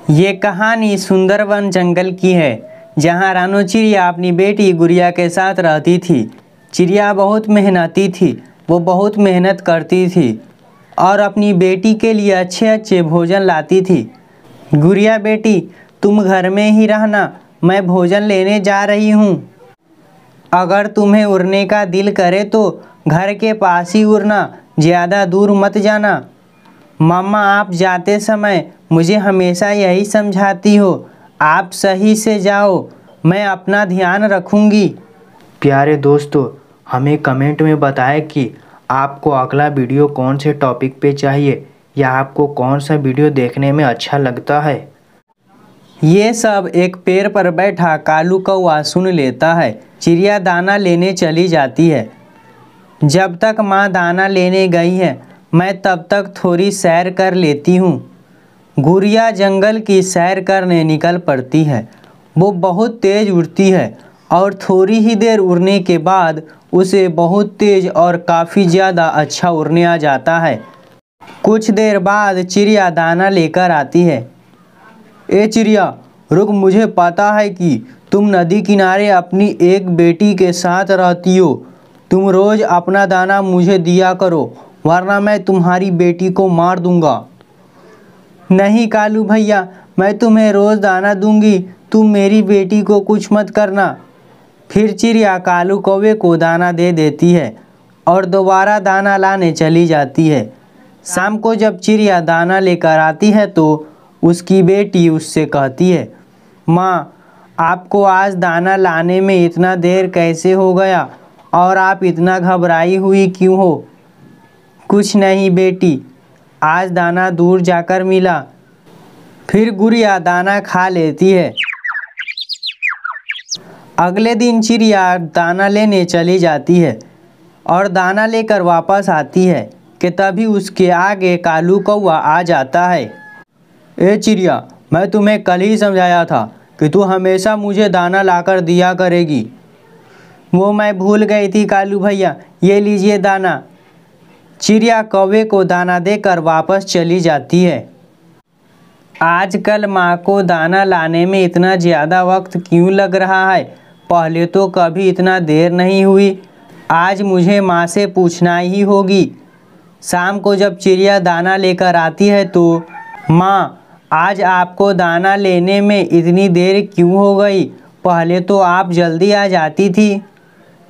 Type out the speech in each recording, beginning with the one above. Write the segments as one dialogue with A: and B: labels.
A: ये कहानी सुंदरवन जंगल की है, जहाँ रानो चिड़िया अपनी बेटी गुड़िया के साथ रहती थी। चिड़िया बहुत मेहनती थी, वो बहुत मेहनत करती थी और अपनी बेटी के लिए अच्छे अच्छे भोजन लाती थी। गुड़िया बेटी, तुम घर में ही रहना, मैं भोजन लेने जा रही हूँ। अगर तुम्हें उड़ने का दिल करे तो घर के पास ही उड़ना, ज़्यादा दूर मत जाना। मम्मा, आप जाते समय मुझे हमेशा यही समझाती हो, आप सही से जाओ, मैं अपना ध्यान रखूँगी।
B: प्यारे दोस्तों, हमें कमेंट में बताएं कि आपको अगला वीडियो कौन से टॉपिक पे चाहिए या आपको कौन सा वीडियो देखने में अच्छा लगता है।
A: ये सब एक पेड़ पर बैठा कालू कौआ सुन लेता है। चिड़िया दाना लेने चली जाती है। जब तक माँ दाना लेने गई है, मैं तब तक थोड़ी सैर कर लेती हूँ। गुड़िया जंगल की सैर करने निकल पड़ती है। वो बहुत तेज़ उड़ती है और थोड़ी ही देर उड़ने के बाद उसे बहुत तेज़ और काफ़ी ज़्यादा अच्छा उड़ने आ जाता है। कुछ देर बाद चिड़िया दाना लेकर आती है। ए चिड़िया, रुक, मुझे पता है कि तुम नदी किनारे अपनी एक बेटी के साथ रहती हो। तुम रोज़ अपना दाना मुझे दिया करो, वरना मैं तुम्हारी बेटी को मार दूंगा। नहीं कालू भैया, मैं तुम्हें रोज़ दाना दूंगी, तुम मेरी बेटी को कुछ मत करना। फिर चिड़िया कालू कौवे को दाना दे देती है और दोबारा दाना लाने चली जाती है। शाम को जब चिड़िया दाना लेकर आती है तो उसकी बेटी उससे कहती है, माँ, आपको आज दाना लाने में इतना देर कैसे हो गया और आप इतना घबराई हुई क्यों हो? कुछ नहीं बेटी, आज दाना दूर जाकर मिला। फिर गुड़िया दाना खा लेती है। अगले दिन चिड़िया दाना लेने चली जाती है और दाना लेकर वापस आती है कि तभी उसके आगे कालू कौवा आ जाता है। ए चिड़िया, मैं तुम्हें कल ही समझाया था कि तू हमेशा मुझे दाना लाकर दिया करेगी। वो मैं भूल गई थी कालू भैया, ये लीजिए दाना। चिड़िया कौवे को दाना देकर वापस चली जाती है। आजकल माँ को दाना लाने में इतना ज़्यादा वक्त क्यों लग रहा है? पहले तो कभी इतना देर नहीं हुई। आज मुझे माँ से पूछना ही होगी। शाम को जब चिड़िया दाना लेकर आती है तो, माँ, आज आपको दाना लेने में इतनी देर क्यों हो गई? पहले तो आप जल्दी आ जाती थी।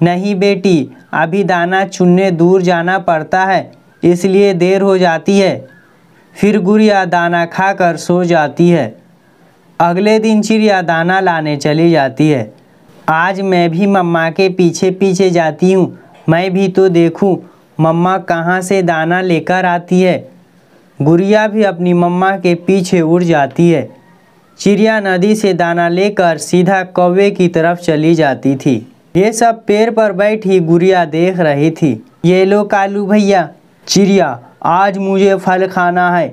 A: नहीं बेटी, अभी दाना चुनने दूर जाना पड़ता है, इसलिए देर हो जाती है। फिर गुड़िया दाना खाकर सो जाती है। अगले दिन चिड़िया दाना लाने चली जाती है। आज मैं भी मम्मा के पीछे पीछे जाती हूँ, मैं भी तो देखूँ मम्मा कहाँ से दाना लेकर आती है। गुड़िया भी अपनी मम्मा के पीछे उड़ जाती है। चिड़िया नदी से दाना लेकर सीधा कौवे की तरफ चली जाती थी। ये सब पेड़ पर बैठी गुड़िया देख रही थी। ये लो कालू भैया। चिड़िया, आज मुझे फल खाना है,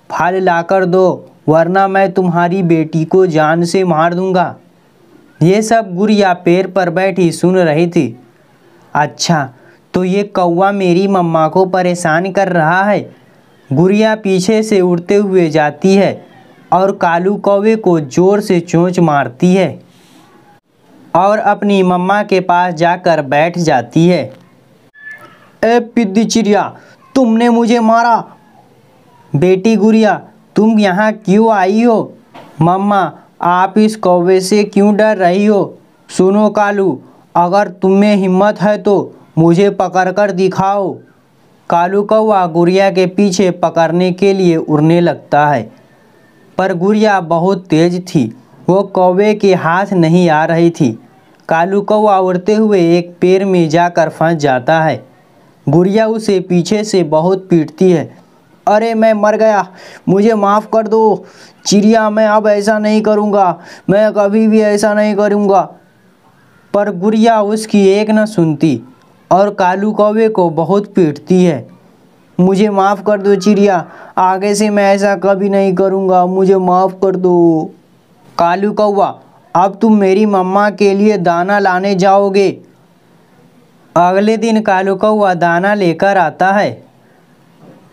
A: फल लाकर दो, वरना मैं तुम्हारी बेटी को जान से मार दूंगा। ये सब गुड़िया पेड़ पर बैठी सुन रही थी। अच्छा, तो ये कौवा मेरी मम्मा को परेशान कर रहा है। गुड़िया पीछे से उड़ते हुए जाती है और कालू कौवे को जोर से चोंच मारती है और अपनी मम्मा के पास जाकर बैठ जाती है। ए पिद्दी चिड़िया, तुमने मुझे मारा। बेटी गुड़िया, तुम यहाँ क्यों आई हो? मम्मा, आप इस कौवे से क्यों डर रही हो? सुनो कालू, अगर तुम्हें हिम्मत है तो मुझे पकड़कर दिखाओ। कालू कौवा गुड़िया के पीछे पकड़ने के लिए उड़ने लगता है, पर गुड़िया बहुत तेज थी, वो कौवे के हाथ नहीं आ रही थी। कालू कौवा उड़ते हुए एक पेड़ में जाकर फंस जाता है। गुड़िया उसे पीछे से बहुत पीटती है। अरे मैं मर गया, मुझे माफ़ कर दो चिड़िया, मैं अब ऐसा नहीं करूँगा, मैं कभी भी ऐसा नहीं करूँगा। पर गुड़िया उसकी एक न सुनती और कालू कौवे को बहुत पीटती है। मुझे माफ़ कर दो चिड़िया, आगे से मैं ऐसा कभी नहीं करूँगा, मुझे माफ़ कर दो। कालू कौवा, अब तुम मेरी मम्मा के लिए दाना लाने जाओगे। अगले दिन कालू कौवा दाना लेकर आता है।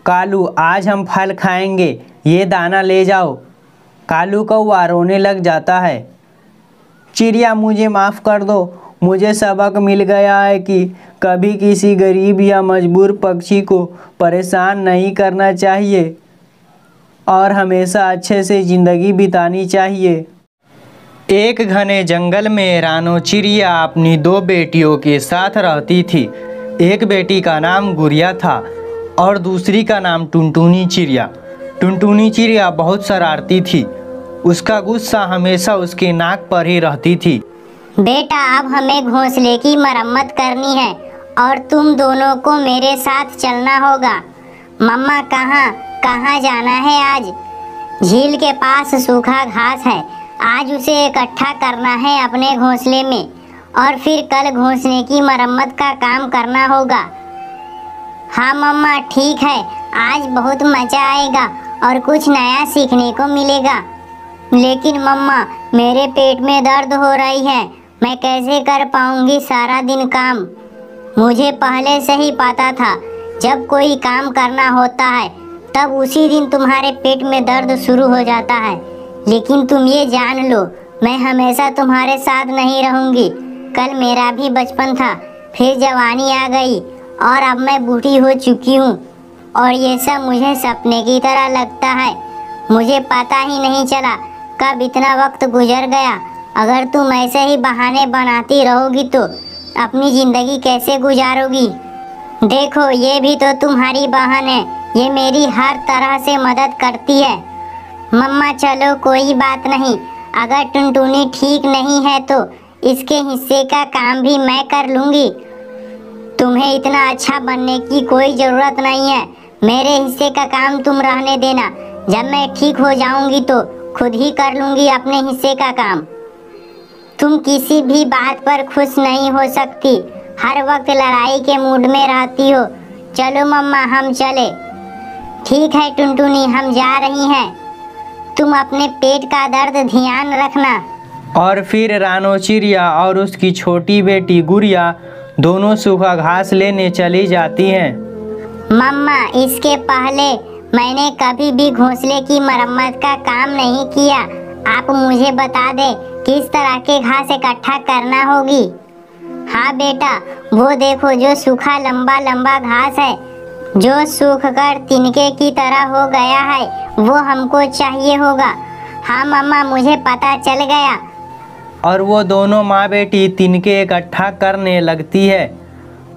A: कालू, आज हम फल खाएंगे, ये दाना ले जाओ। कालू कौवा रोने लग जाता है। चिड़िया मुझे माफ़ कर दो, मुझे सबक मिल गया है कि कभी किसी गरीब या मजबूर पक्षी को परेशान नहीं करना चाहिए और हमेशा अच्छे से ज़िंदगी बितानी चाहिए। एक घने जंगल में रानो चिड़िया अपनी 2 बेटियों के साथ रहती थी। एक बेटी का नाम गुड़िया था और दूसरी का नाम टुनटुनी चिड़िया। टुनटुनी चिड़िया बहुत शरारती थी। उसका गुस्सा हमेशा उसके नाक पर ही रहती थी।
C: बेटा, अब हमें घोंसले की मरम्मत करनी है और तुम दोनों को मेरे साथ चलना होगा। मम्मा कहाँ जाना है आज? झील के पास सूखा घास है, आज उसे इकट्ठा करना है अपने घोंसले में और फिर कल घोंसले की मरम्मत का काम करना होगा। हाँ मम्मा, ठीक है, आज बहुत मज़ा आएगा और कुछ नया सीखने को मिलेगा। लेकिन मम्मा, मेरे पेट में दर्द हो रही है, मैं कैसे कर पाऊंगी सारा दिन काम? मुझे पहले से ही पता था जब कोई काम करना होता है तब उसी दिन तुम्हारे पेट में दर्द शुरू हो जाता है। लेकिन तुम ये जान लो, मैं हमेशा तुम्हारे साथ नहीं रहूंगी। कल मेरा भी बचपन था, फिर जवानी आ गई और अब मैं बूढ़ी हो चुकी हूँ और ये सब मुझे सपने की तरह लगता है। मुझे पता ही नहीं चला कब इतना वक्त गुजर गया। अगर तुम ऐसे ही बहाने बनाती रहोगी तो अपनी ज़िंदगी कैसे गुजारोगी? देखो, ये भी तो तुम्हारी बहन है, ये मेरी हर तरह से मदद करती है। मम्मा चलो, कोई बात नहीं, अगर टुनटुनी ठीक नहीं है तो इसके हिस्से का काम भी मैं कर लूँगी। तुम्हें इतना अच्छा बनने की कोई ज़रूरत नहीं है, मेरे हिस्से का काम तुम रहने देना। जब मैं ठीक हो जाऊँगी तो खुद ही कर लूँगी अपने हिस्से का काम। तुम किसी भी बात पर खुश नहीं हो सकती, हर वक्त लड़ाई के मूड में रहती हो। चलो मम्मा, हम चले। ठीक है टुनटुनी, हम जा रही हैं, तुम अपने पेट का दर्द ध्यान रखना।
A: और फिर रानो चिड़िया और उसकी छोटी बेटी गुड़िया दोनों सूखा घास लेने चली जाती हैं।
C: मम्मा, इसके पहले मैंने कभी भी घोंसले की मरम्मत का काम नहीं किया, आप मुझे बता दें किस तरह के घास इकट्ठा करना होगी। हाँ बेटा, वो देखो जो सूखा लंबा लंबा घास है जो सूख कर तिनके की तरह हो गया है, वो हमको चाहिए होगा। हाँ मम्मा, मुझे पता चल गया।
A: और वो दोनों माँ बेटी तिनके इकट्ठा करने लगती है।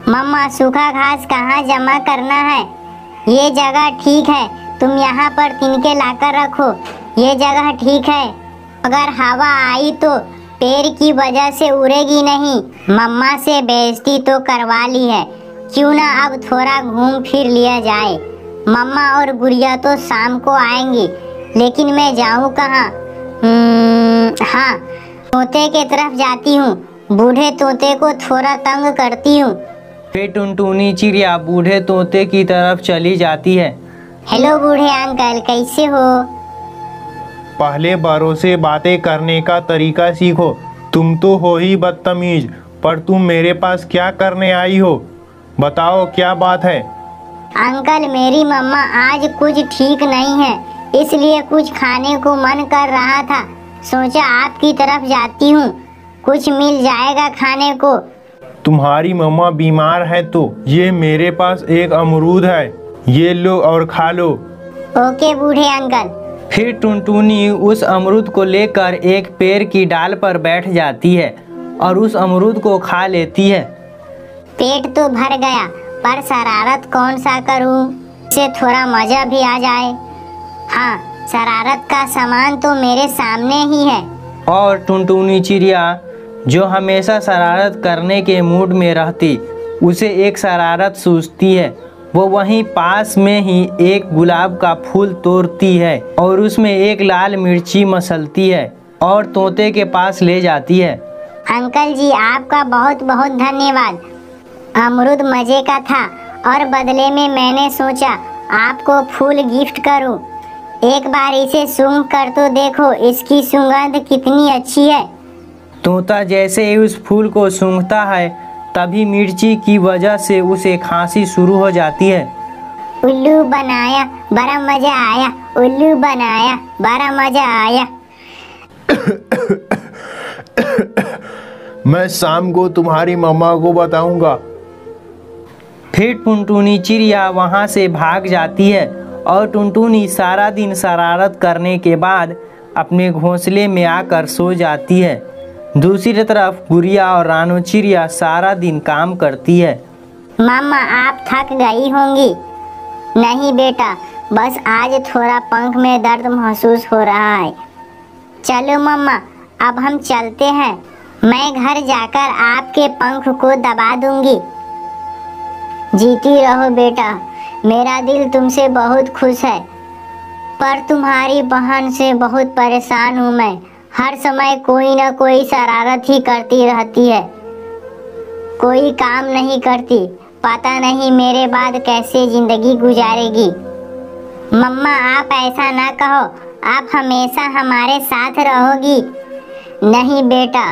C: मम्मा, सूखा घास कहाँ जमा करना है? ये जगह ठीक है, तुम यहाँ पर तिनके लाकर रखो, ये जगह ठीक है। अगर हवा आई तो पेड़ की वजह से उड़ेगी नहीं। मम्मा से बेइज्जती तो करवा ली है, क्यों ना अब थोड़ा घूम फिर लिया जाए। मम्मा और गुड़िया तो शाम को आएंगी, लेकिन मैं जाऊँ कहाँ? हाँ, तोते के तरफ जाती हूँ, बूढ़े तोते को थोड़ा तंग करती हूँ।
A: फिर टुनटुनी चिड़िया बूढ़े तोते की तरफ चली जाती है।
C: हेलो बूढ़े अंकल, कैसे हो?
D: पहले बड़ों से बातें करने का तरीका सीखो। तुम तो हो ही बदतमीज, पर तुम मेरे पास क्या करने आई हो? बताओ क्या बात है?
C: अंकल, मेरी मम्मा आज कुछ ठीक नहीं है, इसलिए कुछ खाने को मन कर रहा था, सोचा आपकी तरफ जाती हूँ, कुछ मिल जाएगा खाने को।
D: तुम्हारी मम्मा बीमार है तो ये मेरे पास एक अमरूद है, ये लो और खा लो।
C: ओके बूढ़े अंकल।
A: फिर टुनटुनी उस अमरूद को लेकर एक पेड़ की डाल पर बैठ जाती है और उस अमरूद को खा लेती है।
C: पेट तो भर गया, पर शरारत कौन सा करूं, इससे थोड़ा मजा भी आ जाए। हाँ, शरारत का सामान तो मेरे सामने ही है।
A: और टुनटुनी चिड़िया जो हमेशा शरारत करने के मूड में रहती, उसे एक शरारत सूझती है। वो वहीं पास में ही एक गुलाब का फूल तोड़ती है और उसमें एक लाल मिर्ची मसलती है और तोते के पास ले जाती है।
C: अंकल जी, आपका बहुत बहुत धन्यवाद। अमरूद मजे का था और बदले में मैंने सोचा आपको फूल गिफ्ट करूं। एक बार इसे सूंघ कर तो देखो, इसकी सुगंध कितनी अच्छी है।
A: तोता जैसे ही उस फूल को सूंघता है, तभी मिर्ची की वजह से उसे खांसी शुरू हो जाती है।
C: उल्लू बनाया, बड़ा मजा आया। उल्लू बनाया, बड़ा मजा आया।
D: मैं शाम को तुम्हारी मम्मा को बताऊंगा।
A: फिर टुनटुनी चिड़िया वहाँ से भाग जाती है और टुनटुनी सारा दिन शरारत करने के बाद अपने घोंसले में आकर सो जाती है। दूसरी तरफ गुड़िया और रानो चिड़िया सारा दिन काम करती है।
C: मम्मा आप थक गई होंगी। नहीं बेटा, बस आज थोड़ा पंख में दर्द महसूस हो रहा है। चलो मम्मा, अब हम चलते हैं। मैं घर जाकर आपके पंख को दबा दूंगी। जीती रहो बेटा, मेरा दिल तुमसे बहुत खुश है। पर तुम्हारी बहन से बहुत परेशान हूँ मैं। हर समय कोई ना कोई शरारत ही करती रहती है, कोई काम नहीं करती। पता नहीं मेरे बाद कैसे जिंदगी गुजारेगी। मम्मा आप ऐसा ना कहो, आप हमेशा हमारे साथ रहोगी। नहीं बेटा,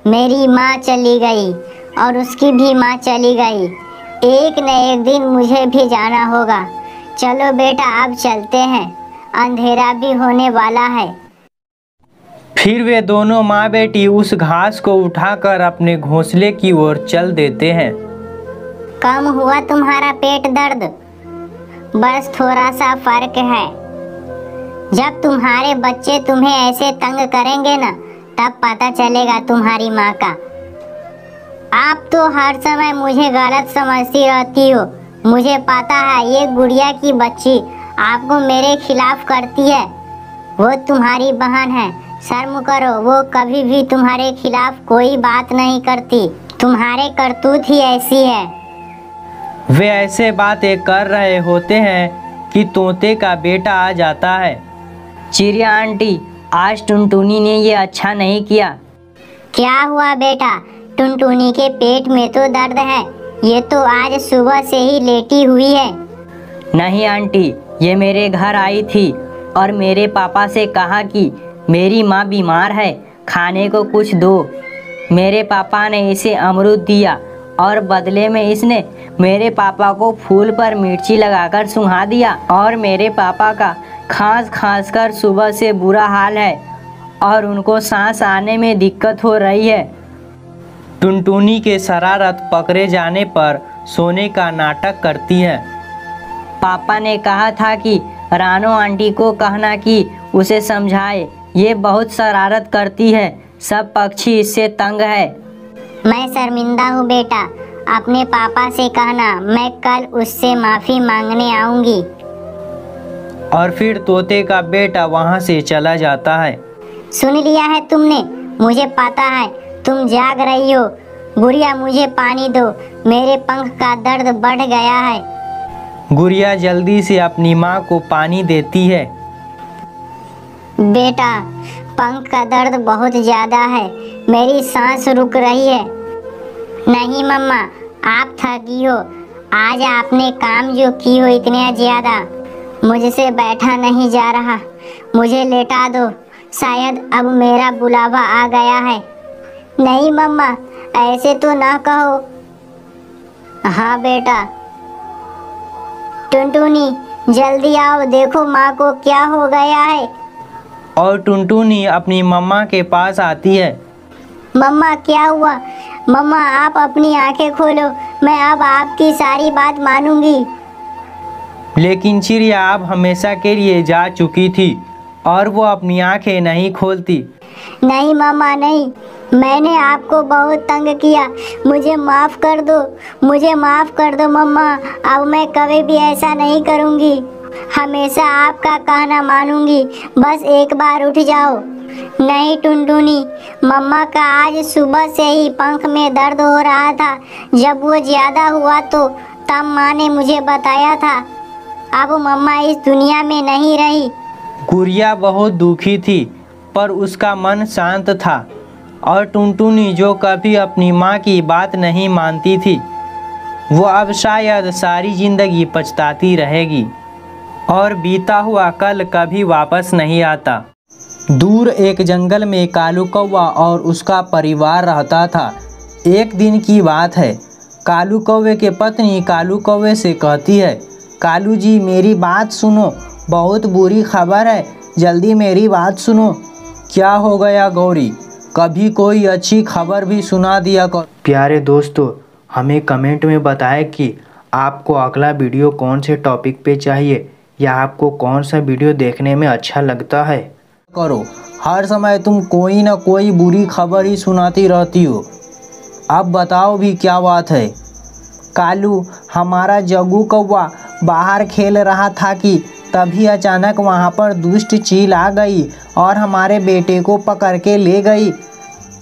C: मेरी माँ चली गई और उसकी भी माँ चली गई। एक न एक दिन मुझे भी जाना होगा। चलो बेटा अब चलते हैं, अंधेरा भी होने वाला है।
A: फिर वे दोनों माँ बेटी उस घास को उठाकर अपने घोंसले की ओर चल देते हैं।
C: कम हुआ तुम्हारा पेट दर्द? बस थोड़ा सा फर्क है। जब तुम्हारे बच्चे तुम्हें ऐसे तंग करेंगे ना, तब पता चलेगा तुम्हारी माँ का। आप तो हर समय मुझे गलत समझती रहती हो। मुझे पता है ये गुड़िया की बच्ची आपको मेरे खिलाफ करती है। वो तुम्हारी बहन है, शर्म करो। वो कभी भी तुम्हारे खिलाफ कोई बात नहीं करती। तुम्हारे करतूत ही ऐसी है।
A: वे ऐसे बातें कर रहे होते हैं कि तोते का बेटा आ जाता है।
E: चिड़िया आंटी, आज टुनटुनी ने ये अच्छा नहीं किया।
C: क्या हुआ बेटा? टुनटुनी के पेट में तो दर्द है। ये तो आज सुबह से ही लेटी हुई है।
E: नहीं आंटी, ये मेरे घर आई थी और मेरे पापा से कहा कि मेरी माँ बीमार है, खाने को कुछ दो। मेरे पापा ने इसे अमरूद दिया और बदले में इसने मेरे पापा को फूल पर मिर्ची लगाकर सुंघा दिया। और मेरे पापा का खांस खांस कर सुबह से बुरा हाल है और उनको सांस आने में दिक्कत हो रही है।
A: टुनटुनी के शरारत पकड़े जाने पर सोने का नाटक करती है।
E: पापा ने कहा था कि रानो आंटी को कहना कि उसे समझाए, ये बहुत शरारत करती है। सब पक्षी इससे तंग है।
C: मैं शर्मिंदा हूँ बेटा, अपने पापा से कहना। मैं कल उससे माफ़ी मांगने आऊँगी।
A: और फिर तोते का बेटा वहाँ से चला जाता है।
C: सुन लिया है तुमने? मुझे पता है तुम जाग रही हो। गुड़िया मुझे पानी दो, मेरे पंख का दर्द बढ़ गया है।
A: गुड़िया जल्दी से अपनी माँ को पानी देती है।
C: बेटा, पंख का दर्द बहुत ज़्यादा है, मेरी सांस रुक रही है। नहीं मम्मा, आप थकी हो। आज आपने काम जो की हो इतना ज़्यादा, मुझसे बैठा नहीं जा रहा। मुझे लेटा दो, शायद अब मेरा बुलावा आ गया है। नहीं मम्मा, ऐसे तो ना कहो। हाँ बेटा। टुनटुनी जल्दी आओ, देखो माँ को क्या हो गया है।
A: और टुनटुनी अपनी मम्मा के पास आती है।
C: मम्मा क्या हुआ? मम्मा आप अपनी आंखें खोलो, मैं अब आपकी सारी बात मानूंगी।
A: लेकिन चिड़िया अब हमेशा के लिए जा चुकी थी और वो अपनी आंखें नहीं खोलती।
C: नहीं मम्मा नहीं, मैंने आपको बहुत तंग किया। मुझे माफ़ कर दो, मुझे माफ़ कर दो मम्मा। अब मैं कभी भी ऐसा नहीं करूँगी। हमेशा आपका कहना मानूंगी। बस एक बार उठ जाओ। नहीं टुनटुनी, मम्मा का आज सुबह से ही पंख में दर्द हो रहा था। जब वो ज़्यादा हुआ तो तब माँ ने मुझे बताया था। अब मम्मा इस दुनिया में नहीं रही।
A: गुड़िया बहुत दुखी थी, पर उसका मन शांत था। और टुनटुनी जो कभी अपनी माँ की बात नहीं मानती थी, वो अब शायद सारी जिंदगी पछताती रहेगी। और बीता हुआ कल कभी वापस नहीं आता। दूर एक जंगल में कालू कौवा और उसका परिवार रहता था। एक दिन की बात है, कालू कौवे की पत्नी कालू कौवे से कहती है, कालू जी मेरी बात सुनो, बहुत बुरी खबर है, जल्दी मेरी बात सुनो। क्या हो गया गौरी, कभी कोई अच्छी खबर भी सुना दिया कर।
B: प्यारे दोस्तों, हमें कमेंट में बताएं कि आपको अगला वीडियो कौन से टॉपिक पे चाहिए या आपको कौन सा वीडियो देखने में अच्छा लगता है।
A: करो, हर समय तुम कोई ना कोई बुरी खबर ही सुनाती रहती हो। अब बताओ भी क्या बात है। कालू, हमारा जग्गू कौवा बाहर खेल रहा था कि तभी अचानक वहाँ पर दुष्ट चील आ गई और हमारे बेटे को पकड़ के ले गई।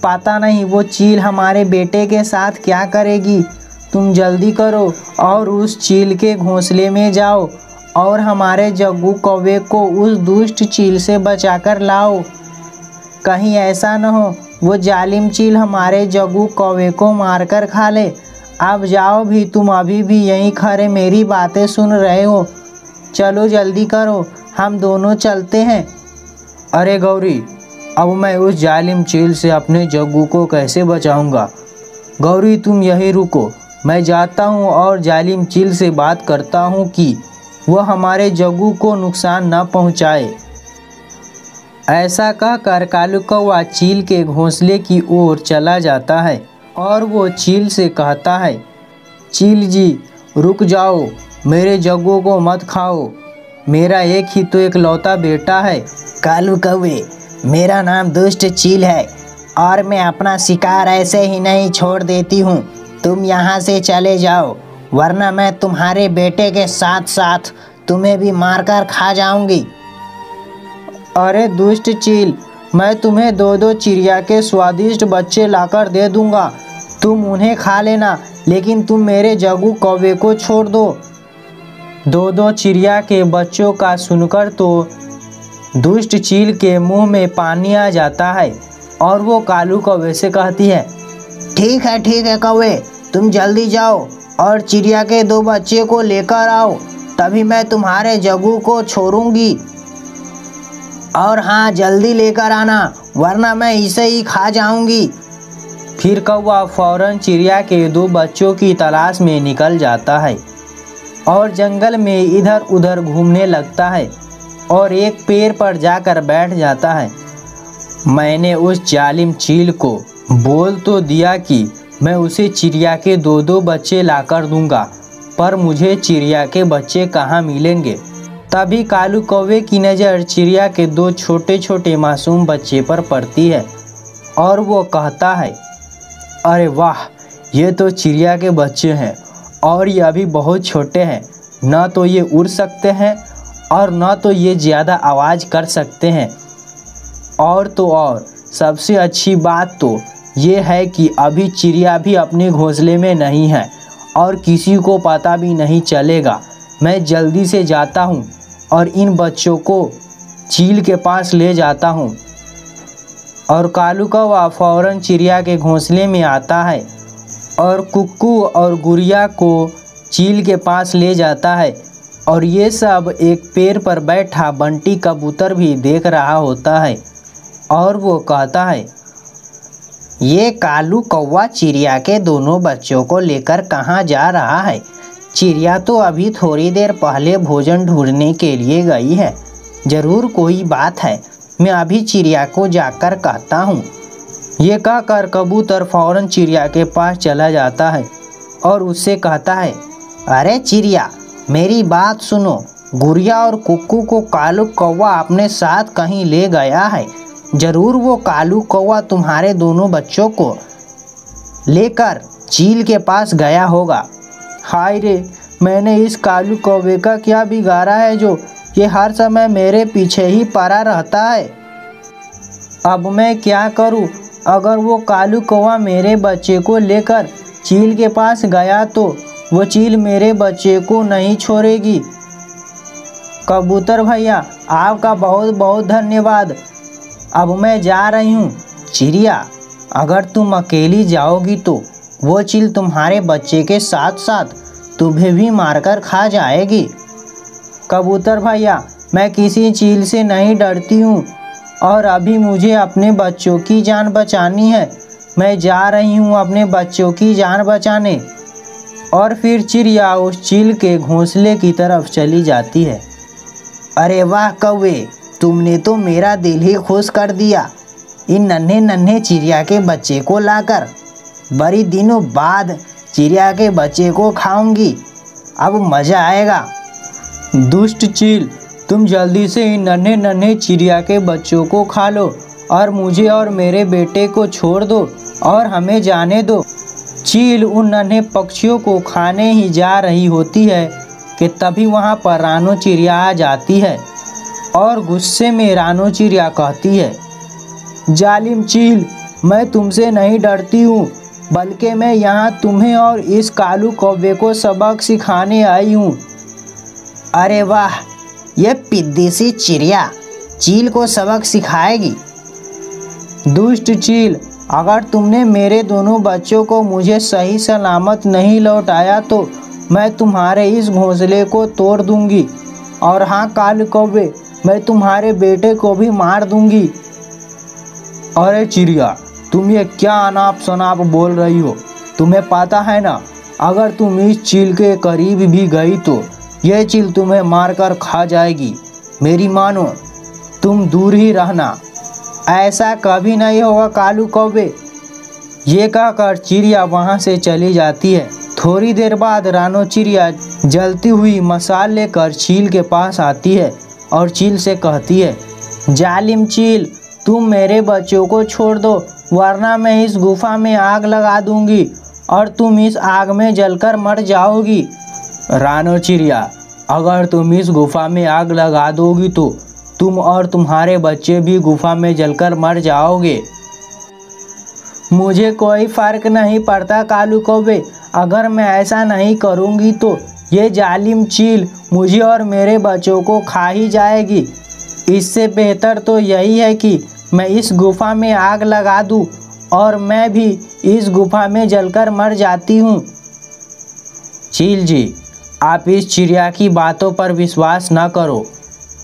A: पता नहीं वो चील हमारे बेटे के साथ क्या करेगी। तुम जल्दी करो और उस चील के घोंसले में जाओ और हमारे जग्गू कौवे को उस दुष्ट चील से बचाकर लाओ। कहीं ऐसा न हो वो जालिम चील हमारे जग्गू कौवे को मारकर खा ले। अब जाओ भी, तुम अभी भी यहीं खड़े मेरी बातें सुन रहे हो। चलो जल्दी करो, हम दोनों चलते हैं।
B: अरे गौरी, अब मैं उस जालिम चील से अपने जग्गू को कैसे बचाऊंगा। गौरी तुम यहीं रुको, मैं जाता हूँ और जालिम चील से बात करता हूँ कि वह हमारे जग्गू को नुकसान न पहुँचाए।
A: ऐसा कहकर कालू कौवा चील के घोंसले की ओर चला जाता है और वो चील से कहता है, चील जी रुक जाओ, मेरे जग्गू को मत खाओ, मेरा एक ही तो एकलौता बेटा है।
C: कालू कौवे, मेरा नाम दुष्ट चील है और मैं अपना शिकार ऐसे ही नहीं छोड़ देती हूँ। तुम यहाँ से चले जाओ, वरना मैं तुम्हारे बेटे के साथ साथ तुम्हें भी मारकर खा जाऊंगी।
A: अरे दुष्ट चील, मैं तुम्हें 2-2 चिड़िया के स्वादिष्ट बच्चे लाकर दे दूंगा, तुम उन्हें खा लेना, लेकिन तुम मेरे जग्गू कौवे को छोड़ दो। 2-2 चिड़िया के बच्चों का सुनकर तो दुष्ट चील के मुंह में पानी आ जाता है और वो कालू कौवे से कहती है,
C: ठीक है कौवे, तुम जल्दी जाओ और चिड़िया के 2 बच्चे को लेकर आओ, तभी मैं तुम्हारे जग्गू को छोड़ूंगी। और हाँ, जल्दी लेकर आना, वरना मैं इसे ही खा जाऊंगी।
A: फिर कौवा फौरन चिड़िया के 2 बच्चों की तलाश में निकल जाता है और जंगल में इधर उधर घूमने लगता है और एक पेड़ पर जाकर बैठ जाता है। मैंने उस जालिम चील को बोल तो दिया कि मैं उसे चिड़िया के 2-2 बच्चे लाकर दूंगा, पर मुझे चिड़िया के बच्चे कहाँ मिलेंगे। तभी कालू कौवे की नज़र चिड़िया के 2 छोटे छोटे मासूम बच्चे पर पड़ती है और वो कहता है, अरे वाह, ये तो चिड़िया के बच्चे हैं और ये अभी बहुत छोटे हैं, ना तो ये उड़ सकते हैं और ना तो ये ज़्यादा आवाज़ कर सकते हैं। और तो और सबसे अच्छी बात तो ये है कि अभी चिड़िया भी अपने घोंसले में नहीं है और किसी को पता भी नहीं चलेगा। मैं जल्दी से जाता हूँ और इन बच्चों को चील के पास ले जाता हूँ। और कालू कौवा फौरन चिड़िया के घोंसले में आता है और कुक्कू और गुड़िया को चील के पास ले जाता है और ये सब एक पेड़ पर बैठा बंटी कबूतर भी देख रहा होता है और वो कहता है,
C: ये कालू कौवा चिड़िया के दोनों बच्चों को लेकर कहाँ जा रहा है। चिड़िया तो अभी थोड़ी देर पहले भोजन ढूंढने के लिए गई है, ज़रूर कोई बात है, मैं अभी चिड़िया को जाकर कहता हूँ।
A: ये कहकर कबूतर फौरन चिड़िया के पास चला जाता है और उससे कहता है,
C: अरे चिड़िया, मेरी बात सुनो, गुड़िया और कुक्कू को कालू कौवा अपने साथ कहीं ले गया है। ज़रूर वो कालू कौवा तुम्हारे दोनों बच्चों को लेकर चील के पास गया होगा।
A: हाय रे, मैंने इस कालू कौवे का क्या बिगाड़ा है जो ये हर समय मेरे पीछे ही पड़ा रहता है। अब मैं क्या करूं? अगर वो कालू कौवा मेरे बच्चे को लेकर चील के पास गया तो वो चील मेरे बच्चे को नहीं छोड़ेगी। कबूतर भैया, आपका बहुत बहुत धन्यवाद। अब मैं जा रही हूँ।
C: चिड़िया, अगर तुम अकेली जाओगी तो वो चील तुम्हारे बच्चे के साथ साथ तुम्हें भी मारकर खा जाएगी।
A: कबूतर भैया, मैं किसी चील से नहीं डरती हूँ और अभी मुझे अपने बच्चों की जान बचानी है। मैं जा रही हूँ अपने बच्चों की जान बचाने।
B: और फिर चिड़िया उस चील के घोंसले की तरफ चली जाती है।
A: अरे वाह कौवे, तुमने तो मेरा दिल ही खुश कर दिया इन नन्हे नन्हे चिड़िया के बच्चे को लाकर। बड़ी दिनों बाद चिड़िया के बच्चे को खाऊंगी, अब मज़ा आएगा।
B: दुष्ट चील, तुम जल्दी से इन नन्हे नन्हे चिड़िया के बच्चों को खा लो और मुझे और मेरे बेटे को छोड़ दो और हमें जाने दो। चील उन नन्हे पक्षियों को खाने ही जा रही होती है कि तभी वहाँ पर रानो चिड़िया आ जाती है और गुस्से में रानो चिड़िया कहती है, जालिम चील, मैं तुमसे नहीं डरती हूँ, बल्कि मैं यहाँ तुम्हें और इस कालू कौवे को सबक सिखाने आई हूँ।
A: अरे वाह, ये पिद्दी सी चिड़िया चील को सबक सिखाएगी।
B: दुष्ट चील, अगर तुमने मेरे दोनों बच्चों को मुझे सही सलामत नहीं लौटाया तो मैं तुम्हारे इस घोंसले को तोड़ दूंगी। और हाँ कालू कौवे, मैं तुम्हारे बेटे को भी मार दूंगी। अरे चिड़िया, तुम ये क्या अनाप शनाप बोल रही हो? तुम्हें पता है ना, अगर तुम इस चील के करीब भी गई तो यह चील तुम्हें मारकर खा जाएगी। मेरी मानो, तुम दूर ही रहना।
A: ऐसा कभी नहीं होगा कालू कौवे।
B: ये कहकर चिड़िया वहाँ से चली जाती है। थोड़ी देर बाद रानो चिड़िया जलती हुई मसाल लेकर चील के पास आती है और चील से कहती है,
A: जालिम चील, तुम मेरे बच्चों को छोड़ दो, वरना मैं इस गुफा में आग लगा दूंगी और तुम इस आग में जलकर मर जाओगी।
B: रानो चिड़िया, अगर तुम इस गुफा में आग लगा दोगी तो तुम और तुम्हारे बच्चे भी गुफा में जलकर मर जाओगे।
A: मुझे कोई फर्क नहीं पड़ता कालू कौवे, अगर मैं ऐसा नहीं करूंगी तो ये जालिम चील मुझे और मेरे बच्चों को खा ही जाएगी। इससे बेहतर तो यही है कि मैं इस गुफा में आग लगा दूं और मैं भी इस गुफा में जलकर मर जाती हूँ।
B: चील जी, आप इस चिड़िया की बातों पर विश्वास न करो।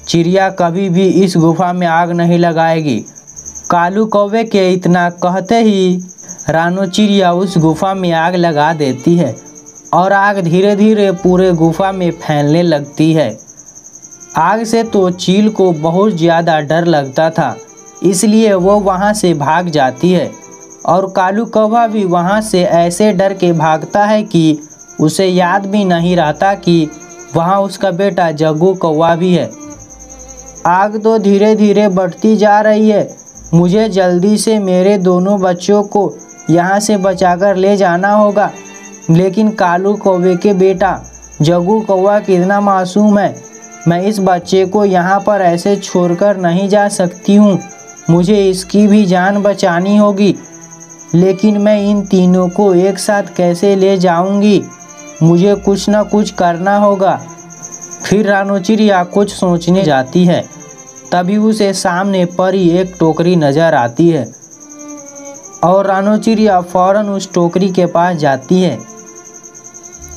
B: चिड़िया कभी भी इस गुफा में आग नहीं लगाएगी। कालू कौवे के इतना कहते ही रानो चिड़िया उस गुफा में आग लगा देती है और आग धीरे धीरे पूरे गुफा में फैलने लगती है। आग से तो चील को बहुत ज़्यादा डर लगता था, इसलिए वो वहाँ से भाग जाती है और कालू कौवा भी वहाँ से ऐसे डर के भागता है कि उसे याद भी नहीं रहता कि वहाँ उसका बेटा जग्गू कौवा भी है।
A: आग तो धीरे धीरे बढ़ती जा रही है, मुझे जल्दी से मेरे दोनों बच्चों को यहाँ से बचाकर ले जाना होगा। लेकिन कालू कौवे के बेटा जग्गू कौवा कितना मासूम है, मैं इस बच्चे को यहाँ पर ऐसे छोड़कर नहीं जा सकती हूँ, मुझे इसकी भी जान बचानी होगी। लेकिन मैं इन तीनों को एक साथ कैसे ले जाऊँगी, मुझे कुछ ना कुछ करना होगा।
B: फिर रानो चिड़िया कुछ सोचने जाती है, तभी उसे सामने परी एक टोकरी नज़र आती है और रानो चिड़िया फौरन उस टोकरी के पास जाती है।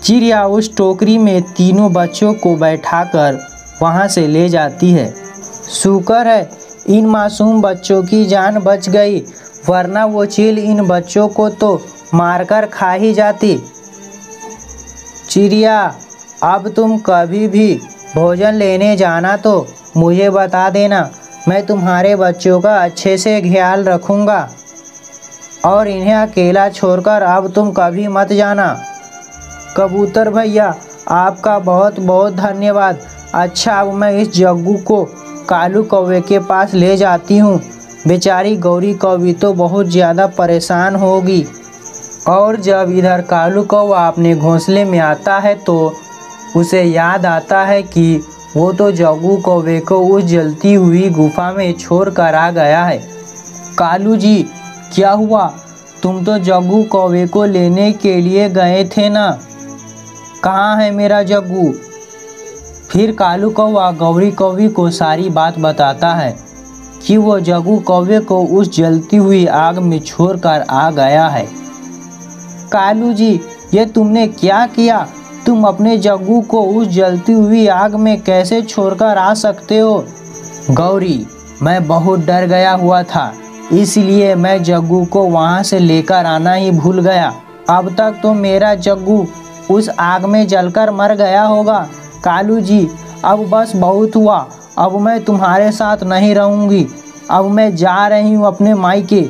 B: चिड़िया उस टोकरी में तीनों बच्चों को बैठाकर वहाँ से ले जाती है।
A: शुक्र है इन मासूम बच्चों की जान बच गई, वरना वो चील इन बच्चों को तो मारकर खा ही जाती। चिड़िया, अब तुम कभी भी भोजन लेने जाना तो मुझे बता देना, मैं तुम्हारे बच्चों का अच्छे से ख्याल रखूँगा और इन्हें अकेला छोड़कर अब तुम कभी मत जाना। कबूतर भैया, आपका बहुत बहुत धन्यवाद। अच्छा, अब मैं इस जग्गू को कालू कौवे के पास ले जाती हूँ। बेचारी गौरी कौवी तो बहुत ज़्यादा परेशान होगी।
B: और जब इधर कालू कौवा अपने घोंसले में आता है तो उसे याद आता है कि वो तो जग्गू कौवे को उस जलती हुई गुफा में छोड़ कर आ गया है।
A: कालू जी, क्या हुआ? तुम तो जग्गू कौवे को लेने के लिए गए थे ना, कहाँ है मेरा जग्गू?
B: फिर कालू कौवा गौरी कौवी को सारी बात बताता है कि वो जग्गू कौवे को उस जलती हुई आग में छोड़कर आ गया है।
A: कालू जी, ये तुमने क्या किया? तुम अपने जग्गू को उस जलती हुई आग में कैसे छोड़कर आ सकते हो?
B: गौरी, मैं बहुत डर गया हुआ था, इसलिए मैं जग्गू को वहाँ से लेकर आना ही भूल गया।
A: अब तक तो मेरा जग्गू
B: उस आग में जलकर मर गया होगा। कालू जी, अब बस बहुत हुआ। अब मैं तुम्हारे साथ नहीं रहूँगी। अब मैं जा रही हूँ अपने मायके।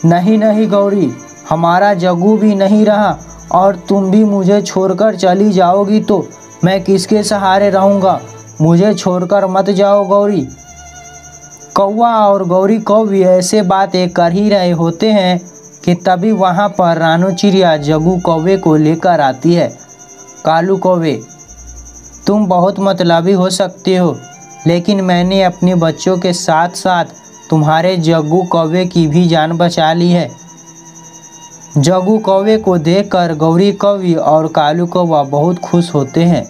B: नहीं नहीं गौरी, हमारा जग्गू भी नहीं रहा और तुम भी मुझे छोड़कर चली जाओगी तो मैं किसके सहारे रहूँगा। मुझे छोड़कर मत जाओ गौरी। कौवा और गौरी कौवी ऐसे बातें कर ही रहे होते हैं कि तभी वहाँ पर रानू चिड़िया जग्गू कौवे को लेकर आती है। कालू कौवे, तुम बहुत मतलबी हो सकते हो, लेकिन मैंने अपने बच्चों के साथ साथ तुम्हारे जग्गू कौवे की भी जान बचा ली है। जग्गू कौवे को देखकर गौरी कौवी और कालू कौवा बहुत खुश होते हैं।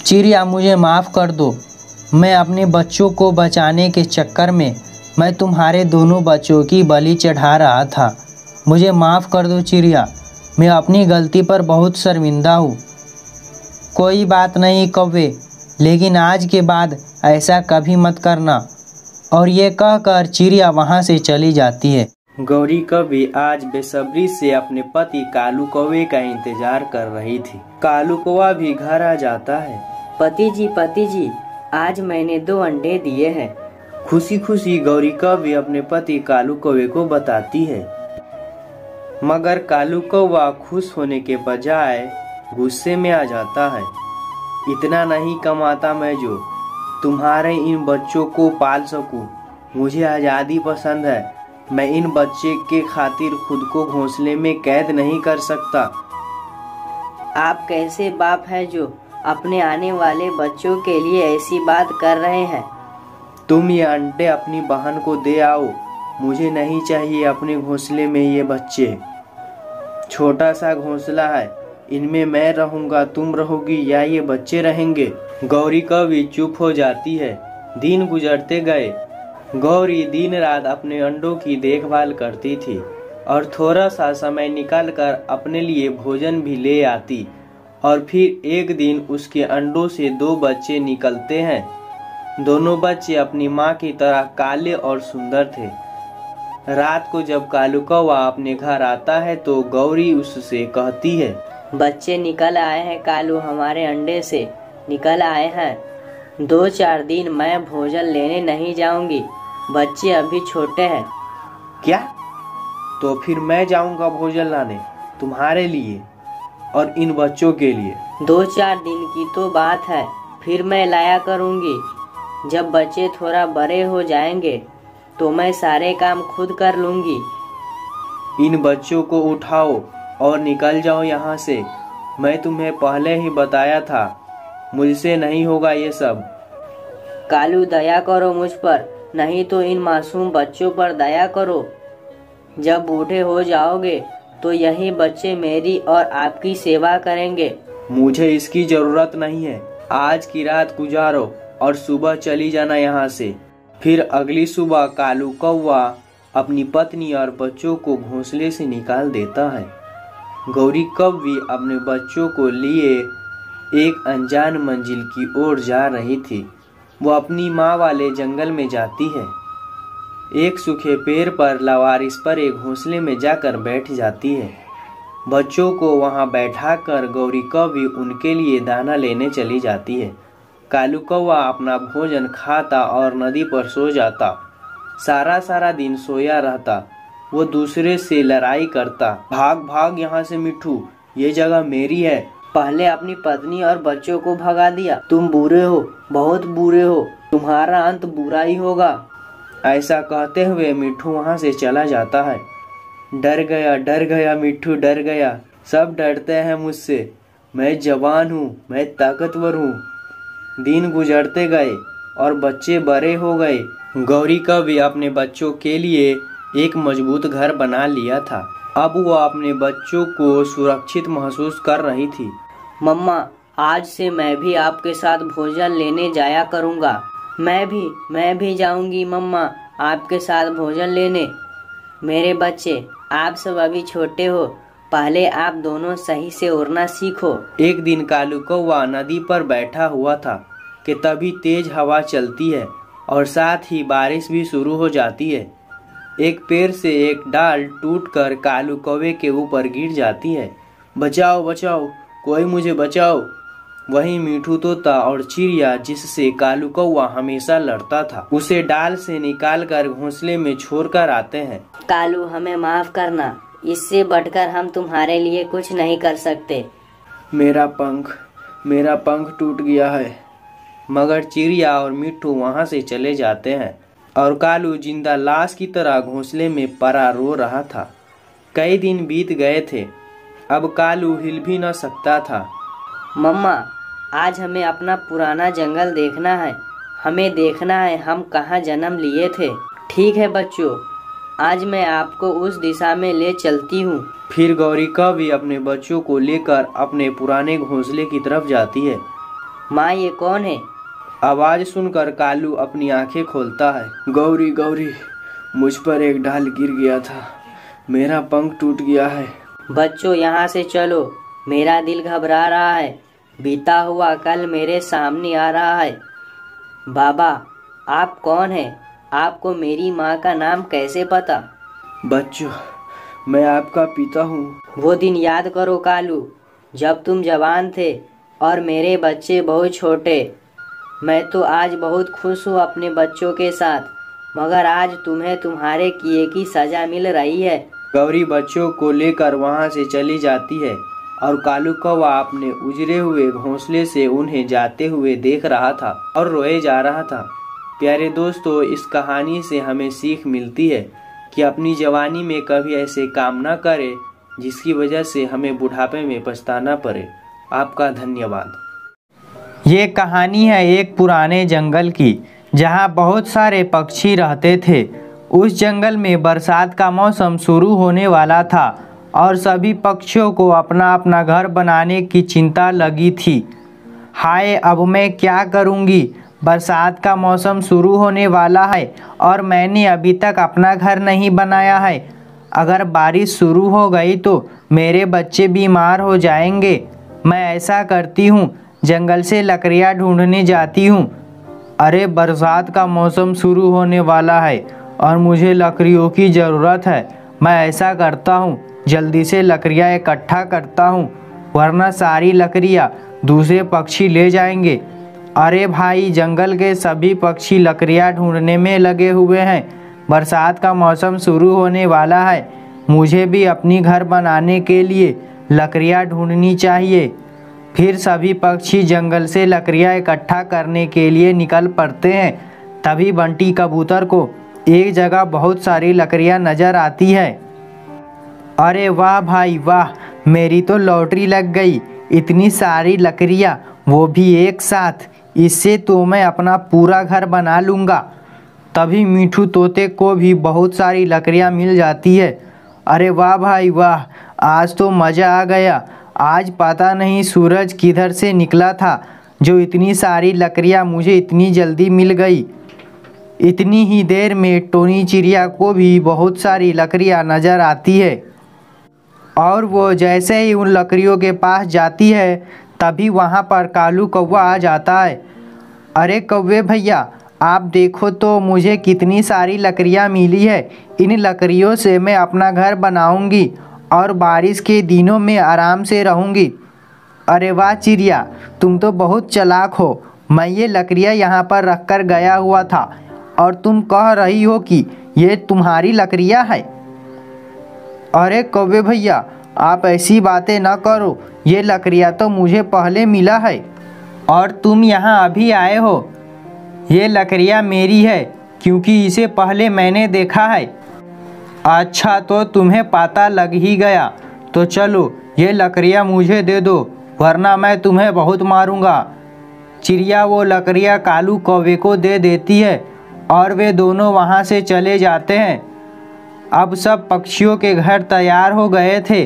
B: चिड़िया, मुझे माफ़ कर दो। मैं अपने बच्चों को बचाने के चक्कर में मैं तुम्हारे दोनों बच्चों की बलि चढ़ा रहा था। मुझे माफ़ कर दो चिड़िया, मैं अपनी गलती पर बहुत शर्मिंदा हूँ। कोई बात नहीं कौवे, लेकिन आज के बाद ऐसा कभी मत करना। और ये कहकर चिड़िया वहाँ से चली जाती है।
A: गौरी कौवी आज बेसब्री से अपने पति कालू कौवे का इंतजार कर रही थी। कालू कौवा भी घर आ जाता है।
E: पति जी, आज मैंने 2 अंडे दिए हैं।
A: खुशी खुशी गौरी कौवी अपने पति कालू कौवे को बताती है, मगर कालू कौवा खुश होने के बजाय गुस्से में आ जाता है। इतना नहीं कमाता मैं जो तुम्हारे इन बच्चों को पाल सकूं। मुझे आज़ादी पसंद है। मैं इन बच्चे के खातिर खुद को घोंसले में कैद नहीं कर सकता।
E: आप कैसे बाप हैं जो अपने आने वाले बच्चों के लिए ऐसी बात कर रहे हैं।
A: तुम ये अंडे अपनी बहन को दे आओ। मुझे नहीं चाहिए अपने घोंसले में ये बच्चे। छोटा सा घोंसला है, इनमें मैं रहूंगा, तुम रहोगी या ये बच्चे रहेंगे। गौरी कौवी चुप हो जाती है। दिन गुजरते गए। गौरी दिन रात अपने अंडों की देखभाल करती थी और थोड़ा सा समय निकालकर अपने लिए भोजन भी ले आती। और फिर एक दिन उसके अंडों से 2 बच्चे निकलते हैं। दोनों बच्चे अपनी माँ की तरह काले और सुंदर थे। रात को जब कालू कौवा अपने घर आता है तो गौरी उससे कहती है,
E: बच्चे निकल आए हैं कालू, हमारे अंडे से निकल आए हैं। 2-4 दिन मैं भोजन लेने नहीं जाऊंगी, बच्चे अभी छोटे हैं।
A: क्या? तो फिर मैं जाऊंगा भोजन लाने तुम्हारे लिए और इन बच्चों के लिए।
E: 2-4 दिन की तो बात है, फिर मैं लाया करूंगी। जब बच्चे थोड़ा बड़े हो जाएंगे तो मैं सारे काम खुद कर लूंगी।
A: इन बच्चों को उठाओ और निकल जाओ यहाँ से। मैं तुम्हें पहले ही बताया था, मुझसे नहीं होगा ये सब।
E: कालू, दया करो मुझ पर, नहीं तो इन मासूम बच्चों पर दया करो। जब बूढ़े हो जाओगे तो यही बच्चे मेरी और आपकी सेवा करेंगे।
A: मुझे इसकी जरूरत नहीं है। आज की रात गुजारो और सुबह चली जाना यहाँ से। फिर अगली सुबह कालू कौवा अपनी पत्नी और बच्चों को घोंसले से निकाल देता है। गौरी कौवी अपने बच्चों को लिए एक अनजान मंजिल की ओर जा रही थी। वो अपनी माँ वाले जंगल में जाती है। एक सूखे पेड़ पर लावारिस पर एक घोंसले में जाकर बैठ जाती है। बच्चों को वहाँ बैठाकर गौरी कौवी उनके लिए दाना लेने चली जाती है। कालू कौवा अपना भोजन खाता और नदी पर सो जाता। सारा दिन सोया रहता। वो दूसरे से लड़ाई करता। भाग भाग यहाँ से मिट्ठू, ये जगह मेरी है।
E: पहले अपनी पत्नी और बच्चों को भगा दिया। तुम बुरे हो, बहुत बुरे हो, तुम्हारा अंत बुरा ही होगा।
A: ऐसा कहते हुए मिट्ठू वहाँ से चला जाता है। डर गया मिट्ठू, डर गया। सब डरते हैं मुझसे। मैं जवान हूँ, मैं ताकतवर हूँ। दिन गुजरते गए और बच्चे बड़े हो गए। गौरी कौवी अपने बच्चों के लिए एक मजबूत घर बना लिया था। अब वो अपने बच्चों को सुरक्षित महसूस कर रही थी।
E: मम्मा, आज से मैं भी आपके साथ भोजन लेने जाया करूँगा। मैं भी जाऊंगी मम्मा आपके साथ भोजन लेने। मेरे बच्चे, आप सब अभी छोटे हो, पहले आप दोनों सही से उड़ना सीखो।
A: एक दिन कालू कौवा नदी पर बैठा हुआ था कि तभी तेज हवा चलती है और साथ ही बारिश भी शुरू हो जाती है। एक पेड़ से एक डाल टूटकर कालू कौवे के ऊपर गिर जाती है। बचाओ बचाओ,
B: कोई मुझे बचाओ। वहीं मीठू तोता और चिड़िया जिससे कालू कौवा हमेशा लड़ता था उसे डाल से निकालकर घोंसले में छोड़कर आते हैं।
E: कालू हमें माफ करना, इससे बढ़कर हम तुम्हारे लिए कुछ नहीं कर सकते।
B: मेरा पंख टूट गया है। मगर चिड़िया और मिट्ठू वहां से चले जाते हैं और कालू जिंदा लाश की तरह घोंसले में पड़ा रो रहा था। कई दिन बीत गए थे, अब कालू हिल भी न सकता था।
E: मम्मा, आज हमें अपना पुराना जंगल देखना है। हमें देखना है हम कहाँ जन्म लिए थे। ठीक है बच्चों, आज मैं आपको उस दिशा में ले चलती हूँ।
B: फिर गौरी कभी अपने बच्चों को लेकर अपने पुराने घोंसले की तरफ जाती है।
E: माँ, ये कौन है?
B: आवाज सुनकर कालू अपनी आंखें खोलता है। गौरी गौरी, मुझ पर एक डाल गिर गया था, मेरा पंख टूट गया है।
E: बच्चों यहाँ से चलो, मेरा दिल घबरा रहा है। बीता हुआ कल मेरे सामने आ रहा है। बाबा, आप कौन हैं? आपको मेरी माँ का नाम कैसे पता?
B: बच्चों, मैं आपका पिता हूँ।
E: वो दिन याद करो कालू, जब तुम जवान थे और मेरे बच्चे बहुत छोटे। मैं तो आज बहुत खुश हूँ अपने बच्चों के साथ, मगर आज तुम्हें तुम्हारे किए की सजा मिल रही है।
B: गौरी बच्चों को लेकर वहाँ से चली जाती है और कालू कौवा अपने उजड़े हुए घोंसले से उन्हें जाते हुए देख रहा था और रोए जा रहा था। प्यारे दोस्तों, इस कहानी से हमें सीख मिलती है कि अपनी जवानी में कभी ऐसे काम न करें जिसकी वजह से हमें बुढ़ापे में पछताना पड़े। आपका धन्यवाद।
A: ये कहानी है एक पुराने जंगल की, जहाँ बहुत सारे पक्षी रहते थे। उस जंगल में बरसात का मौसम शुरू होने वाला था और सभी पक्षियों को अपना अपना घर बनाने की चिंता लगी थी। हाय, अब मैं क्या करूँगी? बरसात का मौसम शुरू होने वाला है और मैंने अभी तक अपना घर नहीं बनाया है। अगर बारिश शुरू हो गई तो मेरे बच्चे बीमार हो जाएंगे। मैं ऐसा करती हूँ, जंगल से लकड़ियाँ ढूंढने जाती हूँ। अरे, बरसात का मौसम शुरू होने वाला है और मुझे लकड़ियों की ज़रूरत है। मैं ऐसा करता हूँ, जल्दी से लकड़ियाँ इकट्ठा करता हूँ, वरना सारी लकड़ियाँ दूसरे पक्षी ले जाएंगे। अरे भाई, जंगल के सभी पक्षी लकड़ियाँ ढूंढने में लगे हुए हैं। बरसात का मौसम शुरू होने वाला है, मुझे भी अपनी घर बनाने के लिए लकड़ियाँ ढूंढनी चाहिए। फिर सभी पक्षी जंगल से लकड़ियाँ इकट्ठा करने के लिए निकल पड़ते हैं। तभी बंटी कबूतर को एक जगह बहुत सारी लकड़ियाँ नज़र आती है। अरे वाह भाई वाह, मेरी तो लॉटरी लग गई। इतनी सारी लकड़ियाँ, वो भी एक साथ। इससे तो मैं अपना पूरा घर बना लूँगा। तभी मीठू तोते को भी बहुत सारी लकड़ियाँ मिल जाती है। अरे वाह भाई वाह, आज तो मज़ा आ गया। आज पता नहीं सूरज किधर से निकला था जो इतनी सारी लकड़ियाँ मुझे इतनी जल्दी मिल गई। इतनी ही देर में टोनी चिड़िया को भी बहुत सारी लकड़ियाँ नज़र आती है और वो जैसे ही उन लकड़ियों के पास जाती है तभी वहाँ पर कालू कौवा आ जाता है। अरे कौवे भैया, आप देखो तो मुझे कितनी सारी लकड़ियाँ मिली है। इन लकड़ियों से मैं अपना घर बनाऊंगी और बारिश के दिनों में आराम से रहूंगी। अरे वाह चिड़िया, तुम तो बहुत चालाक हो। मैं ये लकड़ियाँ यहाँ पर रख कर गया हुआ था और तुम कह रही हो कि ये तुम्हारी लकड़ियाँ है। अरे कौवे भैया, आप ऐसी बातें न करो, ये लकड़ियाँ तो मुझे पहले मिला है और तुम यहाँ अभी आए हो। ये लकड़ियाँ मेरी है क्योंकि इसे पहले मैंने देखा है। अच्छा, तो तुम्हें पता लग ही गया, तो चलो ये लकड़ियाँ मुझे दे दो, वरना मैं तुम्हें बहुत मारूंगा। चिड़िया वो लकड़ियाँ कालू कौवे को दे देती है और वे दोनों वहाँ से चले जाते हैं। अब सब पक्षियों के घर तैयार हो गए थे,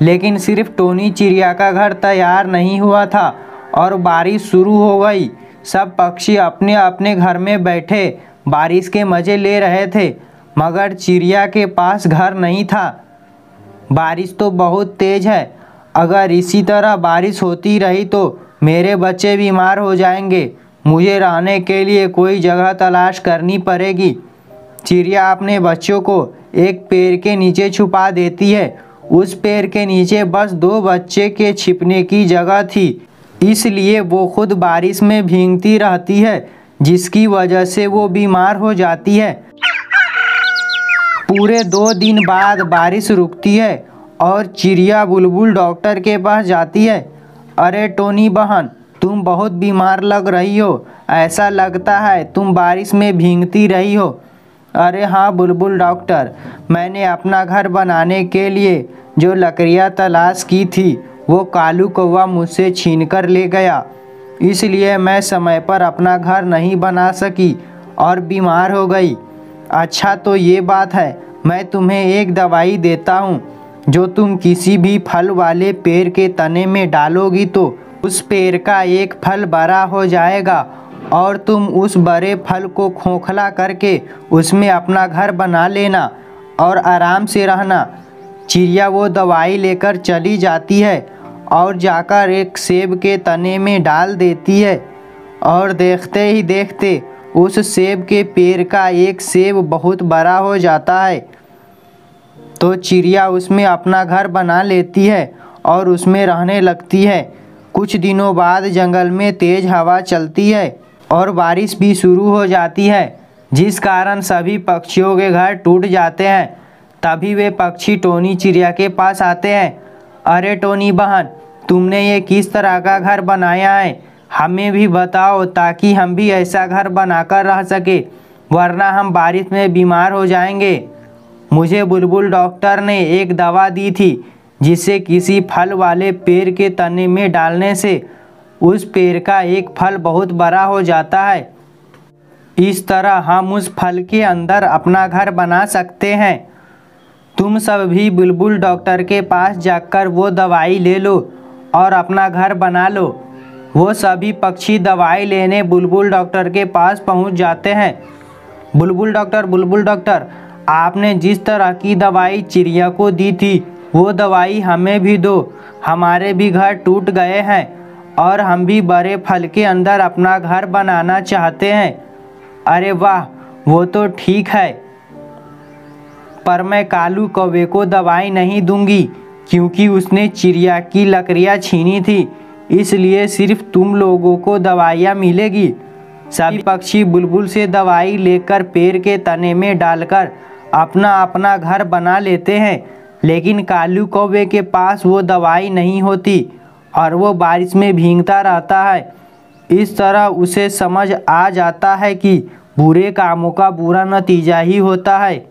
A: लेकिन सिर्फ टोनी चिड़िया का घर तैयार नहीं हुआ था और बारिश शुरू हो गई। सब पक्षी अपने अपने घर में बैठे बारिश के मज़े ले रहे थे, मगर चिड़िया के पास घर नहीं था। बारिश तो बहुत तेज़ है, अगर इसी तरह बारिश होती रही तो मेरे बच्चे बीमार हो जाएंगे। मुझे रहने के लिए कोई जगह तलाश करनी पड़ेगी। चिड़िया अपने बच्चों को एक पेड़ के नीचे छुपा देती है। उस पेड़ के नीचे बस 2 बच्चे के छिपने की जगह थी, इसलिए वो खुद बारिश में भीगती रहती है, जिसकी वजह से वो बीमार हो जाती है। पूरे 2 दिन बाद बारिश रुकती है और चिड़िया बुलबुल डॉक्टर के पास जाती है। अरे टोनी बहन, तुम बहुत बीमार लग रही हो, ऐसा लगता है तुम बारिश में भीगती रही हो। अरे हाँ बुलबुल डॉक्टर, मैंने अपना घर बनाने के लिए जो लकड़ियाँ तलाश की थी वो कालू कौवा मुझसे छीन कर ले गया, इसलिए मैं समय पर अपना घर नहीं बना सकी और बीमार हो गई। अच्छा तो ये बात है, मैं तुम्हें एक दवाई देता हूँ जो तुम किसी भी फल वाले पेड़ के तने में डालोगी तो उस पेड़ का एक फल बड़ा हो जाएगा और तुम उस बड़े फल को खोखला करके उसमें अपना घर बना लेना और आराम से रहना। चिड़िया वो दवाई लेकर चली जाती है और जाकर एक सेब के तने में डाल देती है और देखते ही देखते उस सेब के पेड़ का एक सेब बहुत बड़ा हो जाता है। तो चिड़िया उसमें अपना घर बना लेती है और उसमें रहने लगती है। कुछ दिनों बाद जंगल में तेज हवा चलती है और बारिश भी शुरू हो जाती है, जिस कारण सभी पक्षियों के घर टूट जाते हैं। तभी वे पक्षी टोनी चिड़िया के पास आते हैं। अरे टोनी बहन, तुमने ये किस तरह का घर बनाया है, हमें भी बताओ ताकि हम भी ऐसा घर बनाकर रह सके, वरना हम बारिश में बीमार हो जाएंगे। मुझे बुलबुल डॉक्टर ने एक दवा दी थी जिसे किसी फल वाले पेड़ के तने में डालने से उस पेड़ का एक फल बहुत बड़ा हो जाता है। इस तरह हम उस फल के अंदर अपना घर बना सकते हैं। तुम सब भी बुलबुल डॉक्टर के पास जाकर वो दवाई ले लो और अपना घर बना लो। वो सभी पक्षी दवाई लेने बुलबुल डॉक्टर के पास पहुंच जाते हैं। बुलबुल डॉक्टर, आपने जिस तरह की दवाई चिड़िया को दी थी वो दवाई हमें भी दो, हमारे भी घर टूट गए हैं और हम भी बड़े फल के अंदर अपना घर बनाना चाहते हैं। अरे वाह, वो तो ठीक है, पर मैं कालू कौवे को दवाई नहीं दूंगी क्योंकि उसने चिड़िया की लकड़ियाँ छीनी थी, इसलिए सिर्फ तुम लोगों को दवाइयाँ मिलेगी। सभी पक्षी बुलबुल से दवाई लेकर पेड़ के तने में डालकर अपना अपना घर बना लेते हैं, लेकिन कालू कौवे के पास वो दवाई नहीं होती और वो बारिश में भीगता रहता है। इस तरह उसे समझ आ जाता है कि बुरे कामों का बुरा नतीजा ही होता है।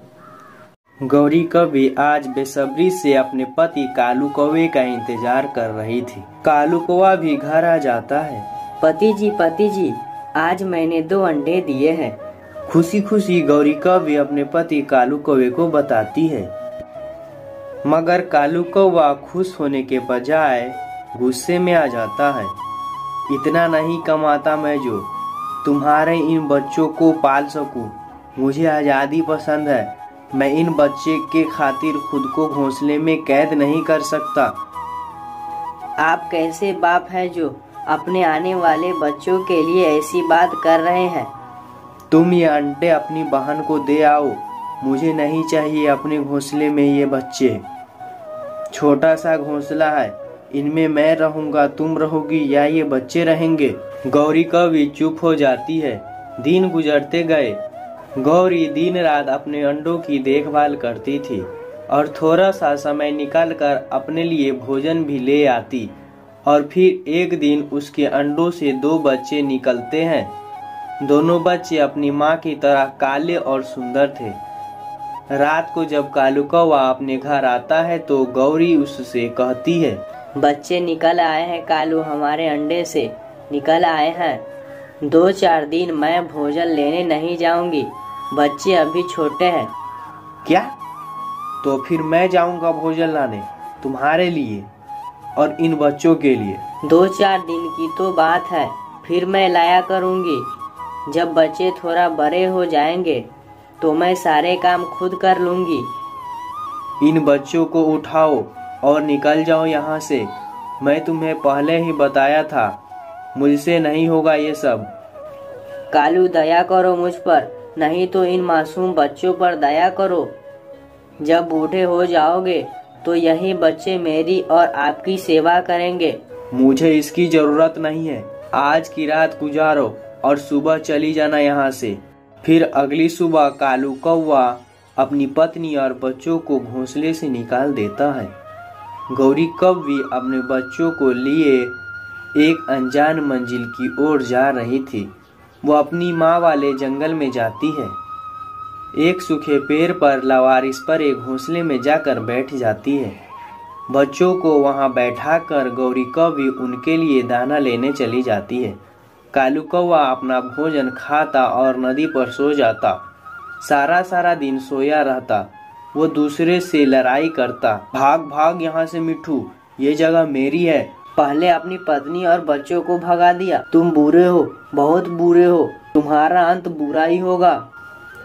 B: गौरी कौवे आज बेसब्री से अपने पति कालू कौवे का इंतजार कर रही थी। कालू कौवा भी घर आ जाता है।
E: पति जी, आज मैंने 2 अंडे दिए हैं।
B: खुशी खुशी गौरी कौवे अपने पति कालू कौवे को बताती है, मगर कालू कौवा खुश होने के बजाय गुस्से में आ जाता है। इतना नहीं कमाता मैं जो तुम्हारे इन बच्चों को पाल सकूं। मुझे आज़ादी पसंद है, मैं इन बच्चे के खातिर खुद को घोंसले में कैद नहीं कर सकता।
E: आप कैसे बाप हैं जो अपने आने वाले बच्चों के लिए ऐसी बात कर रहे हैं?
B: तुम ये अंडे अपनी बहन को दे आओ, मुझे नहीं चाहिए अपने घोंसले में ये बच्चे। छोटा सा घोंसला है, इनमें मैं रहूंगा, तुम रहोगी या ये बच्चे रहेंगे। गौरी कौवी चुप हो जाती है। दिन गुजरते गए। गौरी दिन रात अपने अंडों की देखभाल करती थी और थोड़ा सा समय निकालकर अपने लिए भोजन भी ले आती। और फिर एक दिन उसके अंडों से 2 बच्चे निकलते हैं। दोनों बच्चे अपनी माँ की तरह काले और सुंदर थे। रात को जब कालू कौवा अपने घर आता है तो गौरी उससे कहती है,
E: बच्चे निकल आए हैं कालू, हमारे अंडे से निकल आए हैं। 2-4 दिन मैं भोजन लेने नहीं जाऊंगी, बच्चे अभी छोटे हैं।
B: क्या? तो फिर मैं जाऊंगा भोजन लाने तुम्हारे लिए और इन बच्चों के लिए।
E: 2-4 दिन की तो बात है, फिर मैं लाया करूंगी। जब बच्चे थोड़ा बड़े हो जाएंगे तो मैं सारे काम खुद कर लूंगी।
B: इन बच्चों को उठाओ और निकल जाओ यहाँ से। मैं तुम्हें पहले ही बताया था, मुझसे नहीं होगा ये सब।
E: कालू दया करो मुझ पर, नहीं तो इन मासूम बच्चों पर दया करो। जब बूढ़े हो जाओगे तो यही बच्चे मेरी और आपकी सेवा करेंगे।
B: मुझे इसकी जरूरत नहीं है। आज की रात गुजारो और सुबह चली जाना यहाँ से। फिर अगली सुबह कालू कौवा अपनी पत्नी और बच्चों को घोंसले से निकाल देता है। गौरी कौवी अपने बच्चों को लिए एक अनजान मंजिल की ओर जा रही थी। वो अपनी माँ वाले जंगल में जाती है। एक सूखे पेड़ पर लावारिस पर एक घोंसले में जाकर बैठ जाती है। बच्चों को वहां बैठाकर गौरी कौवी उनके लिए दाना लेने चली जाती है। कालू कौवा अपना भोजन खाता और नदी पर सो जाता। सारा दिन सोया रहता। वो दूसरे से लड़ाई करता। भाग भाग यहाँ से मिट्ठू, ये जगह मेरी है।
E: पहले अपनी पत्नी और बच्चों को भगा दिया। तुम बुरे हो, बहुत बुरे हो, तुम्हारा अंत बुरा ही होगा।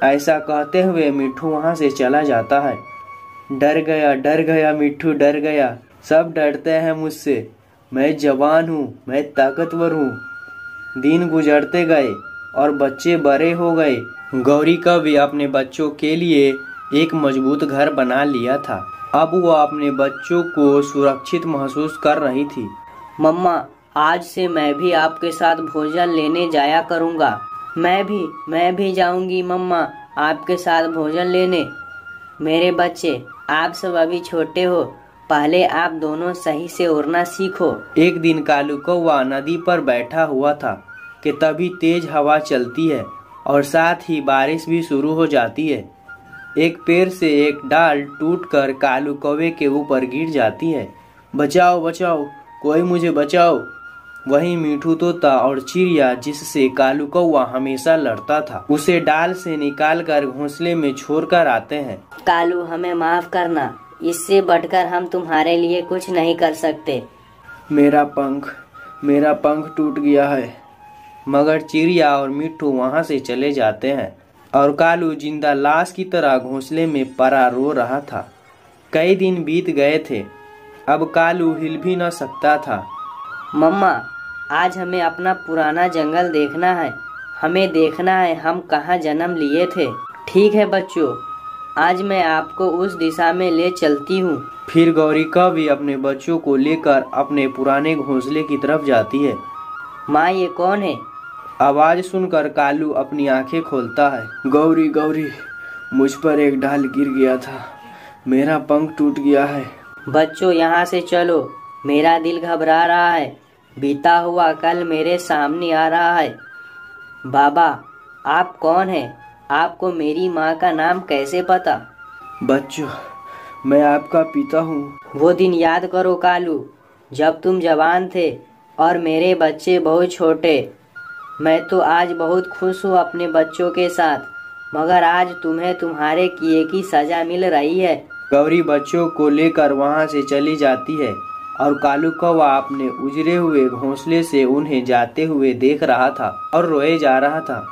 B: ऐसा कहते हुए मिट्ठू वहाँ से चला जाता है। डर गया मिट्ठू, डर गया। सब डरते हैं मुझसे। मैं जवान हूँ, मैं ताकतवर हूँ। दिन गुजरते गए और बच्चे बड़े हो गए। गौरी कौवी अपने बच्चों के लिए एक मजबूत घर बना लिया था। अब वो अपने बच्चों को सुरक्षित महसूस कर रही थी।
E: मम्मा, आज से मैं भी आपके साथ भोजन लेने जाया करूँगा। मैं भी जाऊंगी मम्मा, आपके साथ भोजन लेने। मेरे बच्चे, आप सब अभी छोटे हो, पहले आप दोनों सही से उड़ना सीखो।
B: एक दिन कालू कौवा नदी पर बैठा हुआ था कि तभी तेज हवा चलती है और साथ ही बारिश भी शुरू हो जाती है। एक पेड़ से एक डाल टूटकर कालू कौवे के ऊपर गिर जाती है। बचाओ बचाओ, कोई मुझे बचाओ। वही मिठू तोता और चिड़िया जिससे कालू कौवा हमेशा लड़ता था, उसे डाल से निकालकर घोंसले में छोड़कर आते हैं।
E: कालू, हमें माफ करना, इससे बढ़कर हम तुम्हारे लिए कुछ नहीं कर सकते।
B: मेरा पंख टूट गया है। मगर चिड़िया और मिठू वहाँ से चले जाते हैं और कालू जिंदा लाश की तरह घोंसले में पड़ा रो रहा था। कई दिन बीत गए थे। अब कालू हिल भी न सकता था।
E: मम्मा, आज हमें अपना पुराना जंगल देखना है। हमें देखना है हम कहाँ जन्म लिए थे। ठीक है बच्चों, आज मैं आपको उस दिशा में ले चलती हूँ।
B: फिर गौरी कौवी अपने बच्चों को लेकर अपने पुराने घोंसले की तरफ जाती है।
E: माँ, ये कौन है?
B: आवाज सुनकर कालू अपनी आंखें खोलता है। गौरी, मुझ पर एक डाल गिर गया था। मेरा पंख टूट गया है।
E: बच्चों, यहाँ से चलो, मेरा दिल घबरा रहा है। बीता हुआ कल मेरे सामने आ रहा है। बाबा, आप कौन हैं? आपको मेरी माँ का नाम कैसे पता?
B: बच्चों, मैं आपका पिता हूँ।
E: वो दिन याद करो कालू, जब तुम जवान थे और मेरे बच्चे बहुत छोटे। मैं तो आज बहुत खुश हूँ अपने बच्चों के साथ, मगर आज तुम्हें तुम्हारे किए की सजा मिल रही है।
B: गौरी बच्चों को लेकर वहाँ से चली जाती है और कालू कौवा अपने उजड़े हुए घोंसले से उन्हें जाते हुए देख रहा था और रोए जा रहा था।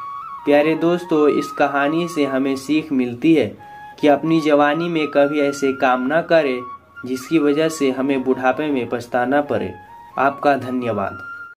B: प्यारे दोस्तों, इस कहानी से हमें सीख मिलती है कि अपनी जवानी में कभी ऐसे काम न करें जिसकी वजह से हमें बुढ़ापे में पछताना पड़े। आपका धन्यवाद।